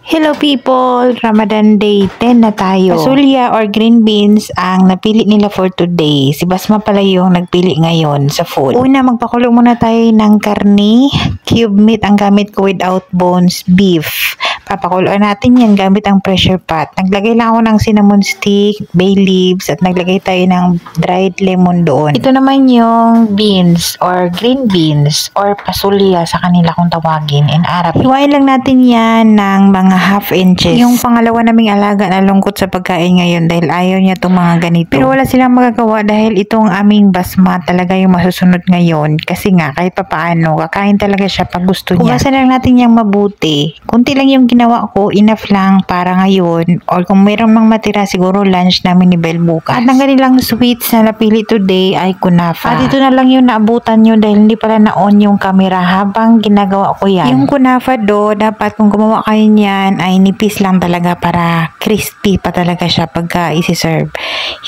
Hello people! Ramadan Day 10 na tayo. Pasulya or green beans ang napili nila for today. Si Basma pala yung nagpili ngayon sa food. Una, magpakulo muna tayo ng karni. Cube meat ang gamit ko without bones, beef. Papakuloan natin yan gamit ang pressure pot. Naglagay lang ako ng cinnamon stick, bay leaves, at naglagay tayo ng dried lemon doon. Ito naman yung beans or green beans or pasulya sa kanila kung tawagin in Arabic. Hiwain lang natin yan ng mga half inches. Yung pangalawa naming alaga na lungkot sa pagkain ngayon dahil ayaw niya itong mga ganito. Pero wala silang magagawa dahil itong aming basma talaga yung masusunod ngayon. Kasi nga kahit papaano, kakain talaga siya pag gusto niya. Hugasan lang natin yung mabuti. Kunti lang yung ginawa ko, enough lang para ngayon. Or kung mayroon mang matira, siguro lunch namin ni Bel bukas. At ang kanilang sweets na napili today ay kunafa. At ito na lang yung naabutan nyo dahil hindi pala na-on yung camera habang ginagawa ko yan. Yung kunafa do, dapat kung gumawa kayo niyan ay nipis lang talaga para crispy pa talaga siya pagka isi-serve.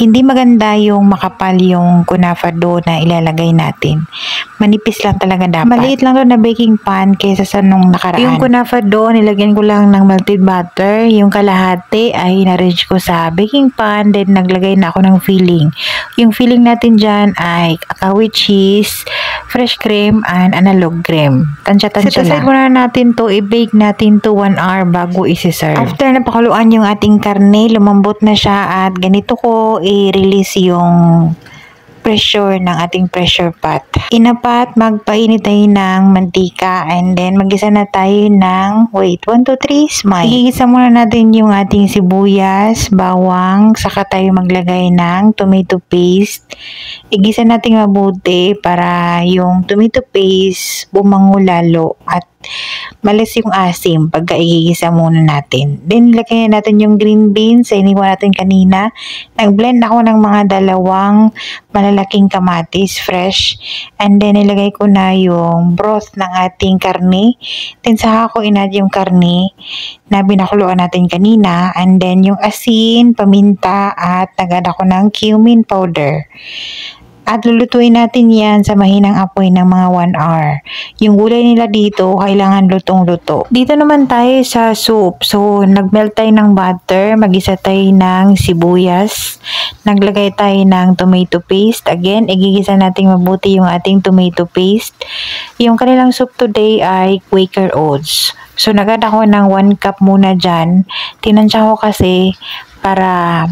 Hindi maganda yung makapal yung kunafa do na ilalagay natin. Manipis lang talaga dapat. Maliit lang do na baking pan kaysa sa nung nakaraan. Yung kunafa do, nilagyan ko lang ng melted butter. Yung kalahati ay na-arrange ko sa baking pan. Then naglagay na ako ng filling. Yung filling natin dyan ay akawi cheese, fresh cream, and analog cream. Tansya-tansya lang. Set aside muna natin to, i-bake natin to 1 hour bago isi-serve. After na pakuluan yung ating karne, lumambot na siya at ganito ko i-release yung pressure ng ating pressure pot. Inapat, magpainit tayo ng mantika and then magisa na tayo ng, 1, 2, 3, smile. Igigisa muna natin yung ating sibuyas, bawang, saka tayo maglagay ng tomato paste. Igisa natin mabuti para yung tomato paste bumango lalo at malis yung asim pagka igigisa muna natin. Then, lagay natin yung green beans sa iniwan natin kanina. Nag-blend ako ng mga 2 malalaking kamatis, fresh. And then, ilagay ko na yung broth ng ating karne. Then, saka ko inad yung karne na binakuluan natin kanina. And then, yung asin, paminta, at nag-add ako ng cumin powder. At lulutuin natin yan sa mahinang apoy ng mga 1 hour. Yung gulay nila dito, kailangan lutong-luto. Dito naman tayo sa soup. So, nagmelt tayo ng butter. Magisa tayo ng sibuyas. Naglagay tayo ng tomato paste. Again, igigisa natin mabuti yung ating tomato paste. Yung kanilang soup today ay Quaker Oats. So, nag-add ako ng 1 cup muna dyan. Tinansya ko kasi para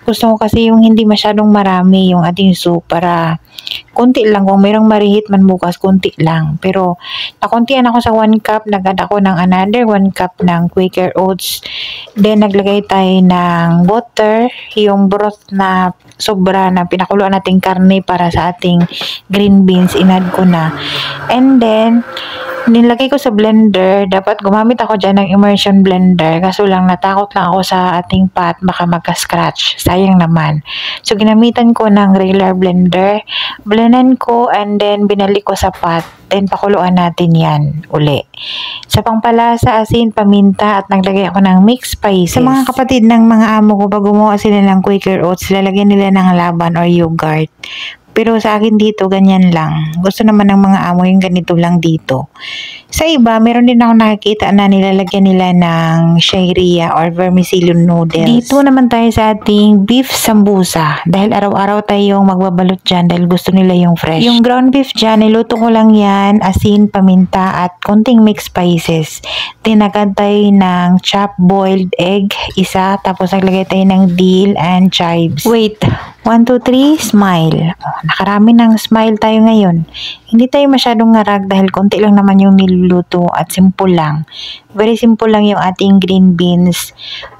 gusto ko kasi yung hindi masyadong marami yung ating soup para konti lang. Kung mayroong marihit man bukas, konti lang. Pero nakuntian ako sa 1 cup, nag-add ako ng another 1 cup ng Quaker Oats. Then naglagay tayo ng butter, yung broth na sobra na pinakuluan nating karne para sa ating green beans, inad ko na. And then nilagay ko sa blender. Dapat gumamit ako dyan ng immersion blender. Kaso lang natakot lang ako sa ating pot. Baka magka-scratch. Sayang naman. So, ginamitan ko ng regular blender. Blendan ko and then binalik ko sa pot. Then, pakuluan natin yan uli. Sa pangpalasa, asin, paminta, at naglagay ako ng mixed spices. Sa mga kapatid ng mga amo ko, pag gumawa sila ng Quaker Oats, lalagyan nila ng laban or yogurt. Pero sa akin dito, ganyan lang. Gusto naman ng mga amo yung ganito lang dito. Sa iba, meron din ako nakikita na nilalagyan nila ng shayria or vermicelli noodles. Dito naman tayo sa ating beef sambusa. Dahil araw-araw tayong magbabalot dyan dahil gusto nila yung fresh. Yung ground beef dyan, niluto ko lang yan, asin, paminta, at konting mixed spices. Tinagad tayo ng chopped boiled egg, isa, tapos naglagay tayo ng dill and chives. Wait, 1, 2, 3, smile. Nakarami ng smile tayo ngayon. Hindi tayo masyadong ngarag dahil konti lang naman yung niluluto at simple lang. Very simple lang yung ating green beans.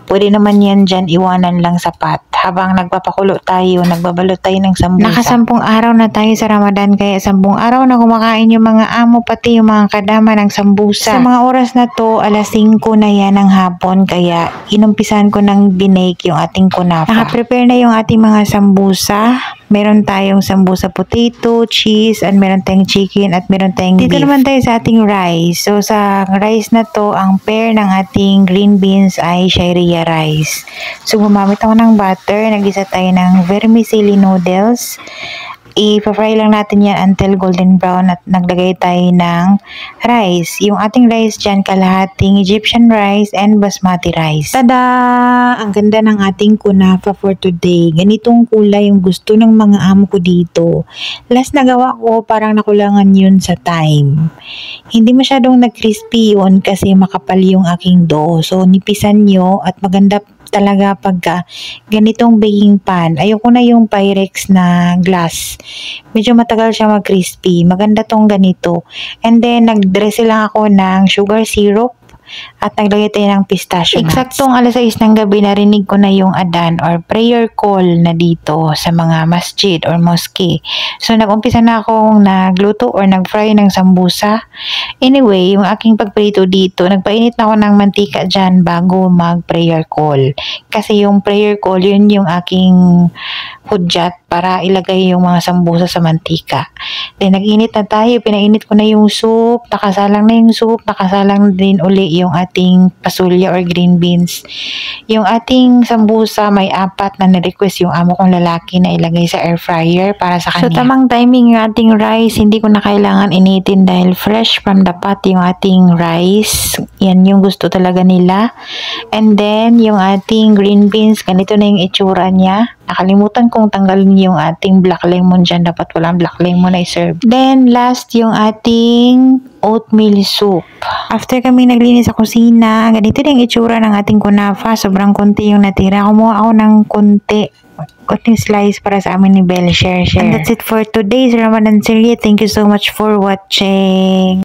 Pwede naman yan dyan iwanan lang sa pot. Habang nagpapakulo tayo, nagbabalot tayo ng sambusa. Naka-10 araw na tayo sa Ramadan, kaya 10 araw na kumakain yung mga amo, pati yung mga kadama ng sambusa. Sa mga oras na to, 5:00 na yan ng hapon, kaya inumpisan ko ng binake yung ating kunafa. Naka-prepare na yung ating mga sambusa. Meron tayong sambusa potato, cheese, and meron tayong chicken, at meron tayong beef. Dito naman tayo sa ating rice. So, sa rice na to, ang pair ng ating green beans ay shayria rice. So, gumamit ako ng butter. Nagisa tayo ng vermicelli noodles. i-fry lang natin yan until golden brown at naglagay tayo ng rice. Yung ating rice dyan, kalahating Egyptian rice and basmati rice. Tada! Ang ganda ng ating kunafa for today. Ganitong kulay yung gusto ng mga amo ko dito. Last na gawa ko, parang nakulangan yun sa time. Hindi masyadong nag-crispy yun kasi makapal yung aking dough. So, nipisan nyo at maganda talaga pagka ganitong baking pan. Ayoko na yung Pyrex na glass. Medyo matagal siya mag-crispy. Maganda tong ganito. And then, nag-drizzle lang ako ng sugar syrup at naglagay tayo ng pistachio nuts. Eksaktong alas 6 ng gabi, narinig ko na yung adhan or prayer call na dito sa mga masjid or mosque. So, nag-umpisa na akong nagluto or nag-fry ng sambusa. Anyway, yung aking pagprito dito, nagpainit na ako ng mantika dyan bago mag-prayer call. Kasi yung prayer call, yun yung aking hudyat para ilagay yung mga sambusa sa mantika. Then, nag-init na tayo. Pinainit ko na yung soup. Nakasalang na yung soup. Nakasalang din uli yung ating pasulya or green beans. Yung ating sambusa, may 4 na na-request yung amo kong lalaki na ilagay sa air fryer para sa kanya. So, tamang timing yung ating rice. Hindi ko na kailangan initin dahil fresh from the pot yung ating rice. Yan yung gusto talaga nila. And then, yung ating green beans, ganito na yung itsura niya. Nakalimutan kong tanggalin yung ating black lemon dyan. Dapat walang black lemon na i-serve. Then, last yung ating oatmeal soup. After kami naglinis sa kusina, ganito na yung itsura ng ating kunafa. Sobrang konti yung natira. Kumuha ako ng konting slice para sa amin ni Belle. Share. And that's it for today's Ramadan series. Thank you so much for watching.